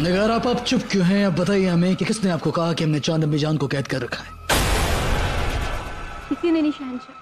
निगार आप चुप क्यों हैं? अब बताइए हमें कि किसने आपको कहा कि हमने चांद अम्मी जान को कैद कर रखा है? किसी ने नहीं शहंशाह,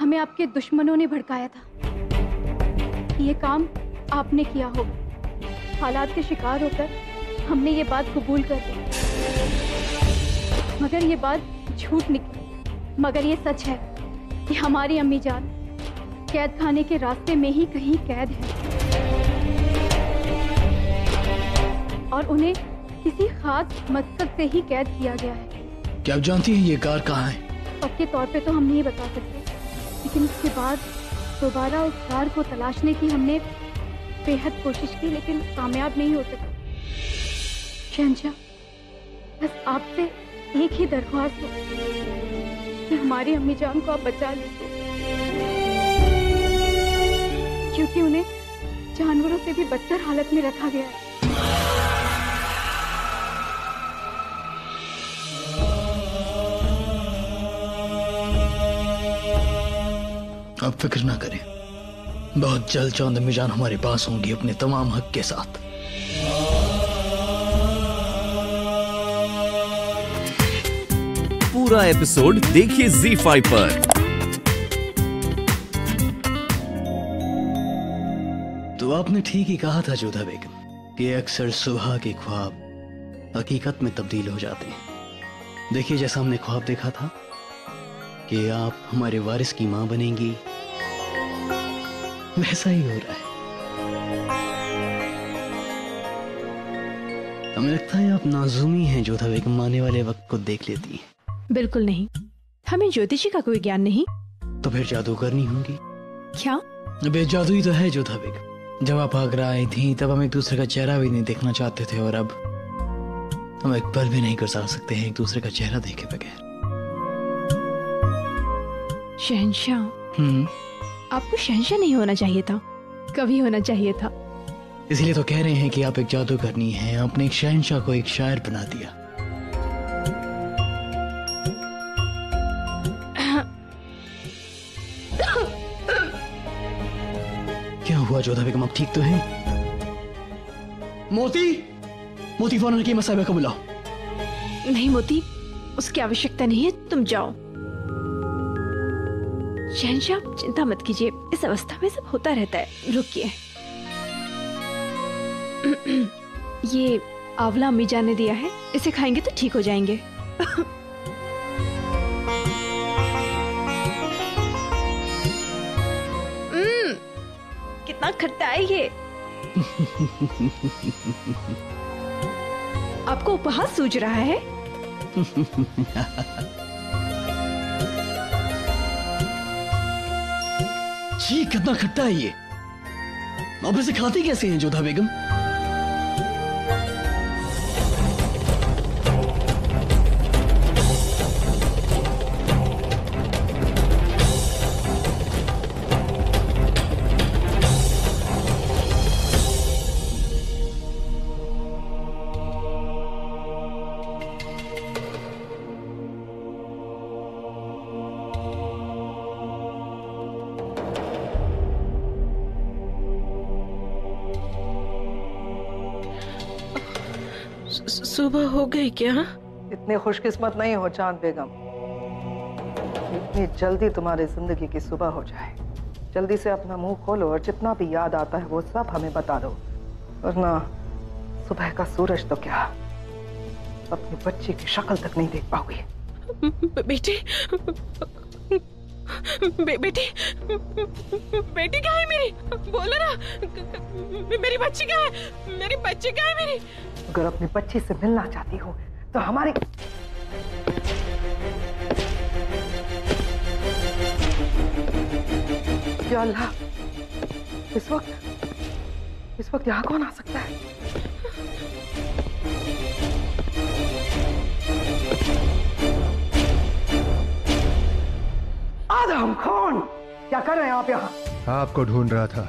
हमें आपके दुश्मनों ने भड़काया था। ये काम आपने किया होगा। हालात के शिकार होकर हमने ये बात कबूल कर ली, मगर ये बात झूठ निकली। मगर ये सच है कि हमारी अम्मी जान कैद खाने के रास्ते में ही कहीं कैद है और उन्हें किसी खास मकसद से ही कैद किया गया है। क्या आप जानती हैं ये कार कहाँ है? पक्के तौर पे तो हम नहीं बता सकते, लेकिन उसके बाद दोबारा उस कार को तलाशने की हमने बेहद कोशिश की, लेकिन कामयाब नहीं हो सके। शहंशाह, बस आपसे एक ही दरख्वास्त है कि हमारी अम्मी जान को आप बचा लीजिए, क्योंकि उन्हें जानवरों से भी बदतर हालत में रखा गया है। आप फिक्र ना करें, बहुत जल्द चांद अम्मी जान हमारे पास होंगी अपने तमाम हक के साथ। पूरा एपिसोड देखिए ZEE5 पर। तो आपने ठीक ही कहा था जोधा बेगम कि अक्सर सुबह के ख्वाब हकीकत में तब्दील हो जाते हैं। देखिए, जैसा हमने ख्वाब देखा था कि आप हमारे वारिस की मां बनेंगी, वैसा ही हो रहा है। हमें लगता है आप नाजुमी हैं जोधा बेगम, आने वाले वक्त को देख लेती हैं। बिल्कुल नहीं, हमें ज्योतिषी का कोई ज्ञान नहीं। तो फिर जादूगरनी होंगी। क्या? अबे जादू ही तो है जोधा बेगम। जब आप आगरा आई थी तब हम एक दूसरे का चेहरा भी नहीं देखना चाहते थे, और अब हम एक पल भी नहीं गुजार सकते हैं एक दूसरे का चेहरा देखे बगैर। शहंशाह, आपको शहंशाह नहीं होना चाहिए था, कभी होना चाहिए था। इसलिए तो कह रहे हैं कि आप एक जादूगरनी हैं। आपने एक शहंशाह को एक शायर बना दिया। क्या हुआ जोधा बेगम, आप ठीक तो हैं? मोती, मोती फौरन की मसाइबा को बुलाओ। नहीं मोती, उसकी आवश्यकता नहीं है, तुम जाओ। शहंशाह, चिंता मत कीजिए, इस अवस्था में सब होता रहता है। रुकिए, ये आंवला अम्मी जान ने दिया है, इसे खाएंगे तो ठीक हो जाएंगे। कितना खट्टा है ये। आपको उपहास सूझ रहा है? जी, कितना खट्टा है ये। आप इसे खाती कैसे हैं जोधा बेगम? सुबह हो गई क्या? इतनी खुशकिस्मत नहीं हो चांद बेगम, इतनी जल्दी तुम्हारी जिंदगी की सुबह हो जाए। जल्दी से अपना मुंह खोलो और जितना भी याद आता है वो सब हमें बता दो, वरना सुबह का सूरज तो क्या, अपनी बच्ची की शक्ल तक नहीं देख पाओगी। बेटी, बेटी, बेटी कहाँ है मेरी? बोलो ना, मेरी बच्ची कहाँ है? मेरी बच्ची कहाँ है मेरी? अगर अपनी बच्ची से मिलना चाहती हो तो हमारी या अल्लाह, इस वक्त यहाँ कौन आ सकता है? आदम कौन? क्या कर रहे हैं आप यहाँ? आपको ढूंढ रहा था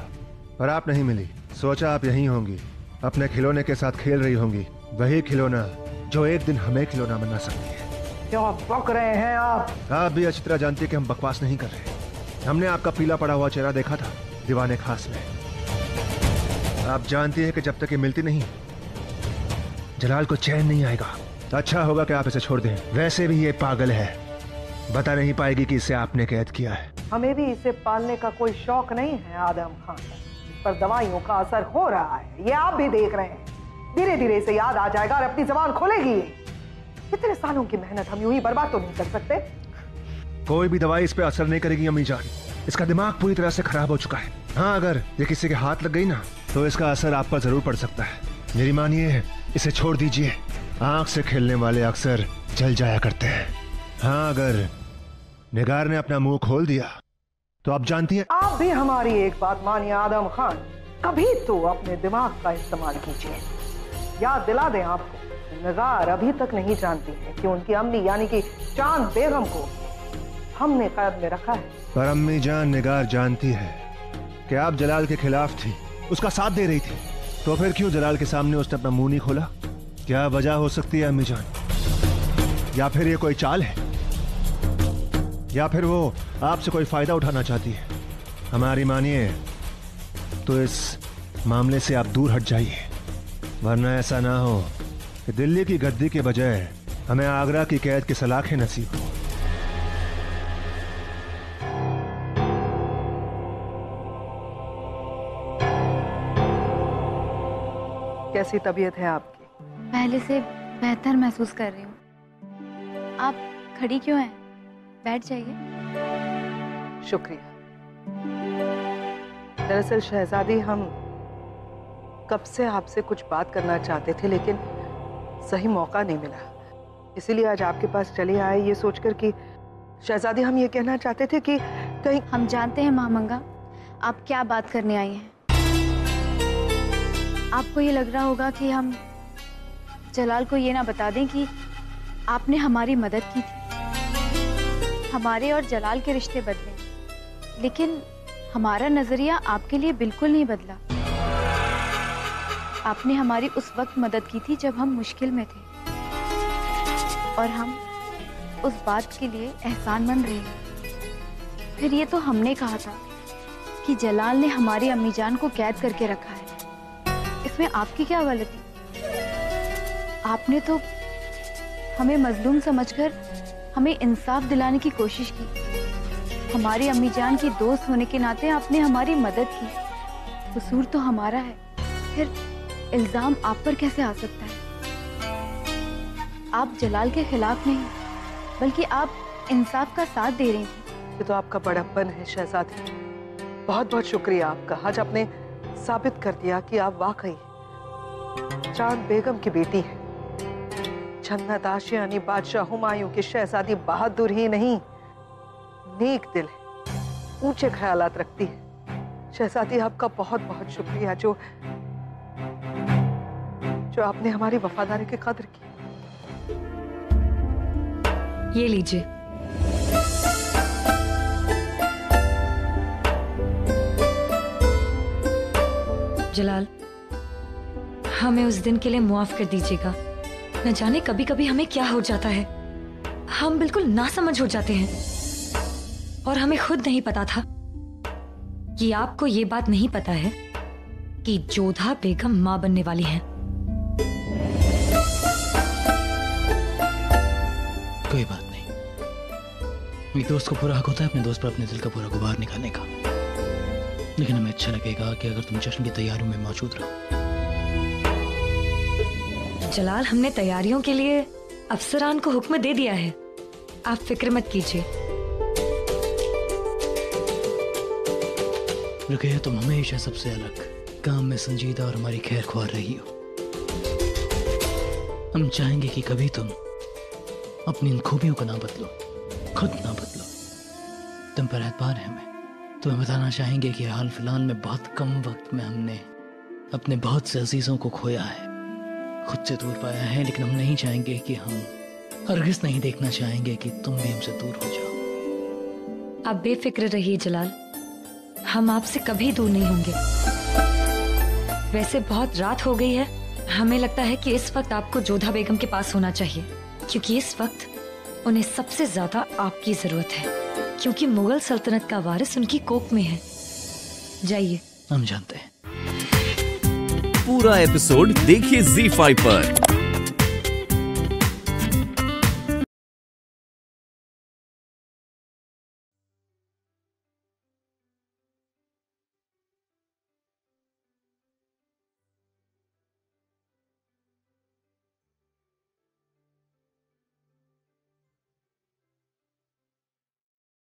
पर आप नहीं मिली। सोचा आप यहीं होंगी, अपने खिलौने के साथ खेल रही होंगी, वही खिलौना जो एक दिन हमें खिलौना बना सकती है। क्यों बक रहे हैं आप? आप भी अच्छी तरह जानती है कि हम बकवास नहीं कर रहे। हमने आपका पीला पड़ा हुआ चेहरा देखा था दीवाने खास में। आप जानती हैं कि जब तक ये मिलती नहीं जलाल को चैन नहीं आएगा। अच्छा होगा कि आप इसे छोड़ दें। वैसे भी ये पागल है, बता नहीं पाएगी कि इसे आपने कैद किया है। हमें भी इसे पालने का कोई शौक नहीं है आदम खान, पर दवाइयों का असर हो रहा है, ये आप भी देख रहे हैं। धीरे धीरे इसे याद आ जाएगा और अपनी जबान खोलेगी। इतने सालों की मेहनत हम यूं ही बर्बाद तो नहीं कर सकते। कोई भी दवाई इस पे असर नहीं करेगी अम्मी जान। इसका दिमाग पूरी तरह से खराब हो चुका है। हाँ, अगर ये किसी के हाथ लग गई ना तो इसका असर आप पर जरूर पड़ सकता है। मेरी मानिए, इसे छोड़ दीजिए। आंख से खेलने वाले अक्सर जल जाया करते हैं। हाँ, अगर निगार ने अपना मुंह खोल दिया तो आप जानती हैं। आप भी हमारी एक बात मानिए आदम खान, कभी तो अपने दिमाग का इस्तेमाल कीजिए। याद दिला दें आपको, निगार अभी तक नहीं जानती है कि उनकी अम्मी यानी कि चांद बेगम को हमने कैद में रखा है। पर अम्मी जान, निगार जानती है कि आप जलाल के खिलाफ थी, उसका साथ दे रही थी, तो फिर क्यों जलाल के सामने उसने अपना मुंह नहीं खोला? क्या वजह हो सकती है अम्मी जान? या फिर ये कोई चाल है, या फिर वो आपसे कोई फायदा उठाना चाहती है? हमारी मानिए तो इस मामले से आप दूर हट जाइए, वरना ऐसा ना हो कि दिल्ली की गद्दी के बजाय हमें आगरा की कैद की सलाखें नसीब हो। कैसी तबीयत है आपकी? पहले से बेहतर महसूस कर रही हूँ। आप खड़ी क्यों हैं? बैठ जाइए। शुक्रिया। दरअसल शहजादी, हम कब से आपसे कुछ बात करना चाहते थे लेकिन सही मौका नहीं मिला, इसीलिए आज आपके पास चले आए ये सोचकर कि शहजादी हम ये कहना चाहते थे कि कहीं। हम जानते हैं महामंगा आप क्या बात करने आई हैं। आपको ये लग रहा होगा कि हम जलाल को ये ना बता दें कि आपने हमारी मदद की थी। हमारे और जलाल के रिश्ते बदले, लेकिन हमारा नजरिया आपके लिए बिल्कुल नहीं बदला। आपने हमारी उस वक्त मदद की थी जब हम मुश्किल में थे, और हम उस बात के लिए एहसानमंद रहे। फिर ये तो हमने कहा था कि जलाल ने हमारी अम्मी जान को कैद करके रखा है, इसमें आपकी क्या गलती? आपने तो हमें मजलूम समझकर हमें इंसाफ दिलाने की कोशिश की। हमारी अम्मी जान की दोस्त होने के नाते आपने हमारी मदद की। कसूर तो हमारा है, फिर इल्जाम आप पर कैसे आ सकता है? आप जलाल के खिलाफ नहीं, बल्कि आप इंसाफ का साथ दे रही थी। ये तो आपका बड़प्पन है शहजादी, बहुत बहुत शुक्रिया आपका। आज आपने साबित कर दिया कि आप वाकई चांद बेगम की बेटी हैं। जन्नत आशियानी बादशाह हुमायूं की शहजादी बहादुर ही नहीं, नेक दिल है, ऊंचे ख्यालात रखती है। शहजादी आपका बहुत बहुत शुक्रिया जो आपने हमारी वफादारी की कदर की। ये लीजिए। जलाल, हमें उस दिन के लिए मुआफ कर दीजिएगा। न जाने कभी कभी हमें क्या हो जाता है, हम बिल्कुल नासमझ हो जाते हैं, और हमें खुद नहीं पता था कि आपको ये बात नहीं पता है कि जोधा बेगम मां बनने वाली हैं। कोई बात नहीं, एक दोस्त को पूरा हक होता है अपने दोस्त पर अपने दिल का पूरा गुबार निकालने का। लेकिन हमें अच्छा लगेगा कि अगर तुम जश्न की तैयारियों में मौजूद रहो। जलाल, हमने तैयारियों के लिए अफसरान को हुक्म दे दिया है, आप फिक्र मत कीजिए। रुकैया, तुम हमेशा सबसे अलग, काम में संजीदा और हमारी खैर ख्वाह रही हो। हम चाहेंगे कि कभी तुम अपनी इन खूबियों को ना बदलो, खुद ना बदलो। तुम पर एतबार है हमें। तुम्हें बताना चाहेंगे कि हाल फिलहाल में बहुत कम वक्त में हमने अपने बहुत से अजीजों को खोया है, खुद से दूर पाया है, लेकिन हम नहीं चाहेंगे कि हम हरगिज़ नहीं देखना चाहेंगे कि तुम भी हमसे दूर हो जाओ। आप बेफिक्र रहिए जलाल, हम आपसे कभी दूर नहीं होंगे। वैसे बहुत रात हो गई है, हमें लगता है कि इस वक्त आपको जोधा बेगम के पास होना चाहिए, क्योंकि इस वक्त उन्हें सबसे ज्यादा आपकी जरूरत है, क्योंकि मुगल सल्तनत का वारिस उनकी कोख में है। जाइए। हम जानते हैं। पूरा एपिसोड देखिए ZEE5 पर।